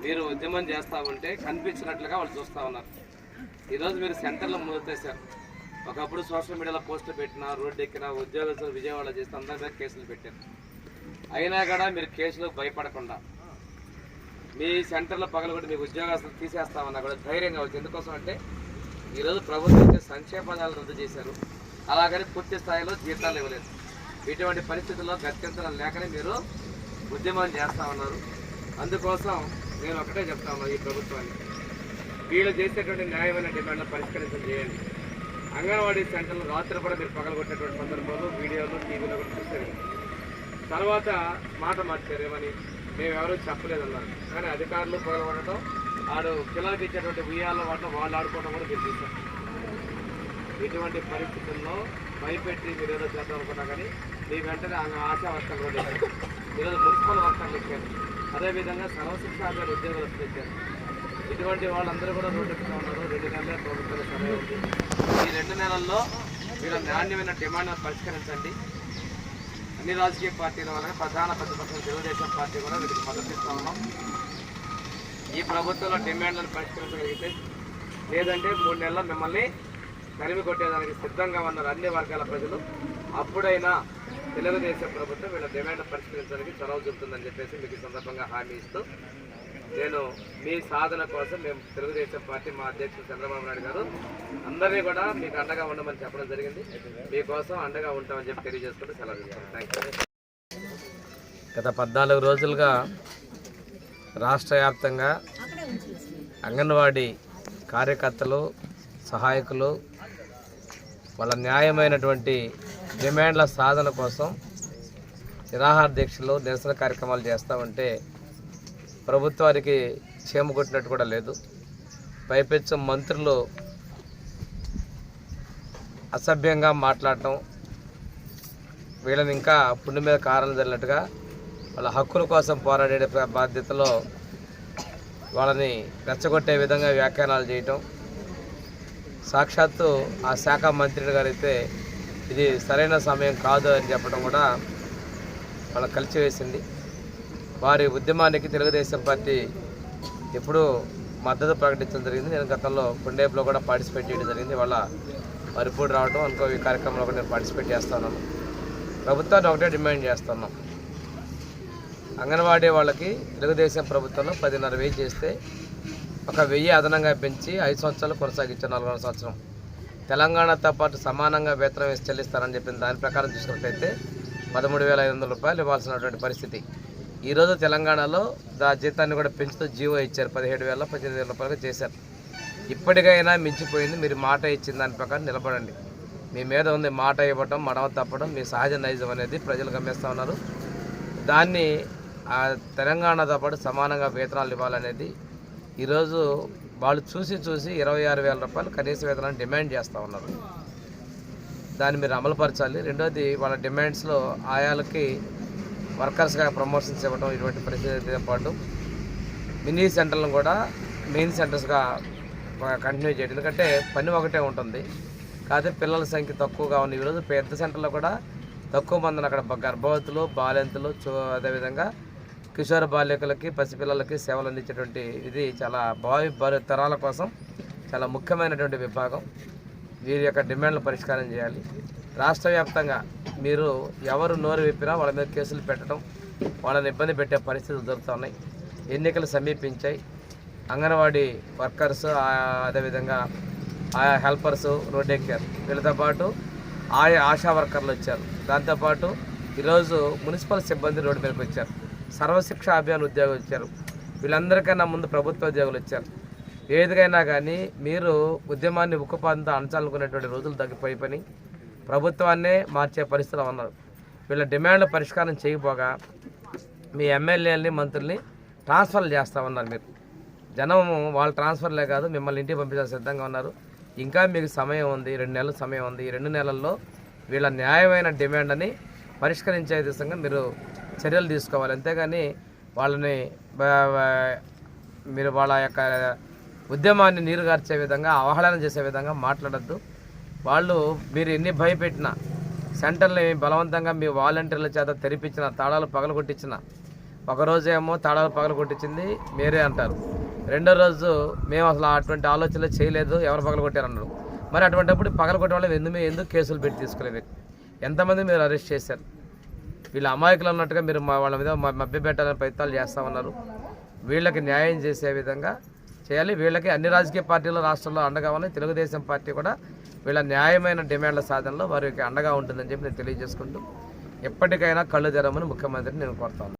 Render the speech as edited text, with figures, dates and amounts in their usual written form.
మీరు ఉద్యమం చేస్తూ ఉంటే కనిపించినట్లుగా వాళ్ళు చూస్తూ ఉన్నారు. ఈరోజు మీరు సెంటర్లో మొదలుతేశారు. ఒకప్పుడు సోషల్ మీడియాలో పోస్టులు పెట్టినా, రోడ్డు ఎక్కినా, ఉద్యోగస్తులు విజయవాడ చేస్తే అందరి మీద కేసులు పెట్టారు. అయినా కూడా మీరు కేసులు భయపడకుండా మీ సెంటర్లో పగలగొట్టి మీకు ఉద్యోగస్తులు తీసేస్తామన్నా కూడా ధైర్యంగా వచ్చి. ఎందుకోసం అంటే ఈరోజు ప్రభుత్వం సంక్షేమ పదాలు రద్దు చేశారు, అలాగని పూర్తి స్థాయిలో జీతాలు ఇవ్వలేదు. ఇటువంటి పరిస్థితుల్లో గత్యంతరం లేకనే మీరు ఉద్యమం చేస్తూ ఉన్నారు. అందుకోసం నేను ఒకటే చెప్తా ఉన్నాను, ఈ ప్రభుత్వాన్ని వీళ్ళు చేసేటువంటి న్యాయమైన డిమాండ్లు పరిష్కరించడం చేయండి. అంగన్వాడీ సెంటర్లు రాత్రి కూడా మీరు పగలగొట్టేటువంటి సందర్భాలు వీడియోలు టీవీలో కూడా చూశారు. తర్వాత మాట మార్చారు, ఏమని మేము ఎవరూ చెప్పలేదన్నారు. కానీ అధికారులు పగలగొట్టడం, ఆడు పిల్లలకి ఇచ్చేటువంటి ఉయ్యాల వాటిలో వాళ్ళు ఆడుకోవడం కూడా మీరు చూశారు. ఇటువంటి పరిస్థితుల్లో భయపెట్టి మీరు ఏదో చేద్దాం అనుకున్నా కానీ మీ వెంటనే ఆశా వర్కర్లు కూడా ఇచ్చారు. ఈరోజు మున్సిపల్ వర్కర్లు ఇచ్చారు, అదేవిధంగా సర్వశిక్ష అభియాన్ ఉద్యోగులు ఇచ్చారు. ఇటువంటి వాళ్ళందరూ కూడా రోడ్డు ఎక్కుతూ ఉన్నారు. 2 నెలలే ప్రభుత్వం సమయం ఉంది. ఈ 2 నెలల్లో మీరు నాణ్యమైన డిమాండ్లను పరిష్కరించండి. అన్ని రాజకీయ పార్టీల వల్ల ప్రధాన ప్రతిపక్షం తెలుగుదేశం పార్టీ కూడా వీటికి మద్దతిస్తూ ఉన్నాం. ఈ ప్రభుత్వంలో డిమాండ్లను పరిష్కరించగలిగితే, లేదంటే 3 నెలల్లో మిమ్మల్ని తరిమి కొట్టేదానికి సిద్ధంగా ఉన్నారు అన్ని వర్గాల ప్రజలు. అప్పుడైనా తెలుగుదేశం ప్రభుత్వం వీళ్ళ డిమాండ్ పరిష్కరించడానికి చొరవ చూపుతుందని చెప్పేసి మీకు సందర్భంగా హామీ ఇస్తూ, నేను మీ సాధన కోసం మేము తెలుగుదేశం పార్టీ మా అధ్యక్షుడు చంద్రబాబు నాయుడు గారు అందరినీ కూడా మీకు అండగా ఉండమని చెప్పడం జరిగింది. మీకోసం అండగా ఉంటామని చెప్పి తెలియజేసుకుంటూ సెలవు తీసుకుంటాం. Thank you. గత 14 రోజులుగా రాష్ట్ర వ్యాప్తంగా అంగన్వాడీ కార్యకర్తలు, సహాయకులు వాళ్ళ న్యాయమైనటువంటి డిమాండ్ల సాధన కోసం నిరాహార దీక్షలు, నిరసన కార్యక్రమాలు చేస్తూ ఉంటే ప్రభుత్వానికి చీమ కొట్టినట్టు కూడా లేదు. పైపెచ్చు మంత్రులు అసభ్యంగా మాట్లాడటం, వీళ్ళని ఇంకా పుండు మీద కారం జరిగినట్టుగా వాళ్ళ హక్కుల కోసం పోరాడే బాధ్యతలో వాళ్ళని రెచ్చగొట్టే విధంగా వ్యాఖ్యానాలు చేయటం, సాక్షాత్తు ఆ శాఖ మంత్రి గారు అయితే ఇది సరైన సమయం కాదు అని చెప్పడం కూడా వాళ్ళ కలిసివేసింది. వారి ఉద్యమానికి తెలుగుదేశం పార్టీ ఎప్పుడూ మద్దతు ప్రకటించడం జరిగింది. నేను గతంలో కొండేపులో కూడా పార్టిసిపేట్ చేయడం జరిగింది. వారి ఇప్పుడు రావడం అనుకో ఈ కార్యక్రమంలో కూడా నేను పార్టిసిపేట్ చేస్తున్నాను. ప్రభుత్వాన్ని ఒకటే డిమాండ్ చేస్తున్నాం, అంగన్వాడీ వాళ్ళకి తెలుగుదేశం ప్రభుత్వంలో 10,500 చేస్తే 1,000 అదనంగా పెంచి 5 సంవత్సరాలు కొనసాగించారు. 4వ సంవత్సరం తెలంగాణతో పాటు సమానంగా వేతనం వేసి చెల్లిస్తారని చెప్పిన దాని ప్రకారం చూసుకున్నట్టయితే 13,500 రూపాయలు ఇవ్వాల్సినటువంటి పరిస్థితి. ఈరోజు తెలంగాణలో జీతాన్ని కూడా పెంచుతూ జీవో ఇచ్చారు, 17,000, 18,000 రూపాయలుగా చేశారు. ఇప్పటికైనా మించిపోయింది. మీరు మాట ఇచ్చిన దాని ప్రకారం నిలబడండి. మీ మీద ఉంది మాట ఇవ్వటం, మడవ తప్పడం, మీ సహజ నైజం అనేది ప్రజలు గమనిస్తూ ఉన్నారు. దాన్ని తెలంగాణతో పాటు సమానంగా వేతనాలు ఇవ్వాలనేది ఈరోజు వాళ్ళు చూసి 26,000 రూపాయలు కనీస వేతనాన్ని డిమాండ్ చేస్తూ ఉన్నారు. దాన్ని మీరు అమలుపరచాలి. రెండోది, వాళ్ళ డిమాండ్స్లో ఆయాలకి వర్కర్స్గా ప్రమోషన్స్ ఇవ్వడం, ఇటువంటి పరిస్థితితో పాటు మినీ సెంటర్లను కూడా మెయిన్ సెంటర్స్గా కంటిన్యూ చేయడం. ఎందుకంటే పని ఒకటే ఉంటుంది, కాకపోతే పిల్లల సంఖ్య తక్కువగా ఉంది. ఈరోజు పెద్ద సెంటర్లో కూడా తక్కువ మందిని అక్కడ గర్భవతులు, బాలింతలు, అదేవిధంగా కిషోర బాలికలకి, పసిపిల్లలకి సేవలు అందించేటువంటి ఇది చాలా భావి తరాల కోసం చాలా ముఖ్యమైనటువంటి విభాగం. వీరి యొక్క డిమాండ్లు పరిష్కారం చేయాలి. రాష్ట్ర వ్యాప్తంగా మీరు ఎవరు నోరు విప్పినా వాళ్ళ మీద కేసులు పెట్టడం, వాళ్ళని ఇబ్బంది పెట్టే పరిస్థితులు జరుగుతున్నాయి. ఎన్నికలు సమీపించాయి. అంగన్వాడీ వర్కర్స్, అదేవిధంగా ఆయా హెల్పర్స్ రోడ్డు ఎక్కారు. వీళ్ళతో పాటు ఆయా ఆశా వర్కర్లు వచ్చారు. దాంతోపాటు ఈరోజు మున్సిపల్ సిబ్బంది రోడ్డు మీదకి వచ్చారు. సర్వశిక్ష అభియాన్ ఉద్యోగులు వచ్చారు. వీళ్ళందరికన్నా ముందు ప్రభుత్వ ఉద్యోగులు వచ్చారు. ఏదికైనా కానీ మీరు ఉద్యమాన్ని ఉక్కుపాదంతో అణచాలనుకునేటువంటి రోజులు తగ్గిపోయి ప్రభుత్వాన్నే మార్చే పరిస్థితులు ఉన్నారు. వీళ్ళ డిమాండ్లు పరిష్కారం చేయకపోగా మీ ఎమ్మెల్యేలని, మంత్రుల్ని ట్రాన్స్ఫర్లు చేస్తూ ఉన్నారు. మీరు జనం వాళ్ళ ట్రాన్స్ఫర్లే కాదు, మిమ్మల్ని ఇంటికి పంపించాల్సి సిద్ధంగా ఉన్నారు. ఇంకా మీకు సమయం ఉంది, 2 నెలల సమయం ఉంది. ఈ 2 నెలల్లో వీళ్ళ న్యాయమైన డిమాండ్ని పరిష్కరించే దిశగా మీరు చర్యలు తీసుకోవాలి. అంతేగాని వాళ్ళని మీరు వాళ్ళ యొక్క ఉద్యమాన్ని నీరుగార్చే విధంగా, అవహేళన చేసే విధంగా మాట్లాడద్దు. వాళ్ళు మీరు ఎన్ని భయపెట్టినా, సెంటర్ని బలవంతంగా మీ వాలంటీర్ల చేత తెరిపించిన, తాళాలు పగలగొట్టించిన, ఒకరోజు ఏమో తాళాలు పగల కొట్టించింది మీరే అంటారు, రెండో రోజు మేము అసలు అటువంటి ఆలోచనలు చేయలేదు, ఎవరు పగల కొట్టారన్నారు. మరి అటువంటిప్పుడు పగల కొట్టే వాళ్ళు ఎందుకు కేసులు పెట్టి తీసుకోలేదు? ఎంతమంది మీరు అరెస్ట్ చేశారు? వీళ్ళు అమాయకులు అన్నట్టుగా మీరు వాళ్ళ మీద మభ్యపెట్టాలని ప్రయత్నాలు చేస్తూ ఉన్నారు. వీళ్ళకి న్యాయం చేసే విధంగా చేయాలి. వీళ్ళకి అన్ని రాజకీయ పార్టీలు రాష్ట్రంలో అండగా ఉన్నాయి. తెలుగుదేశం పార్టీ కూడా వీళ్ళ న్యాయమైన డిమాండ్ల సాధనలో వారికి అండగా ఉంటుందని చెప్పి నేను తెలియజేసుకుంటూ ఎప్పటికైనా కళ్ళు తెరవమని ముఖ్యమంత్రిని నేను కోరుతాను.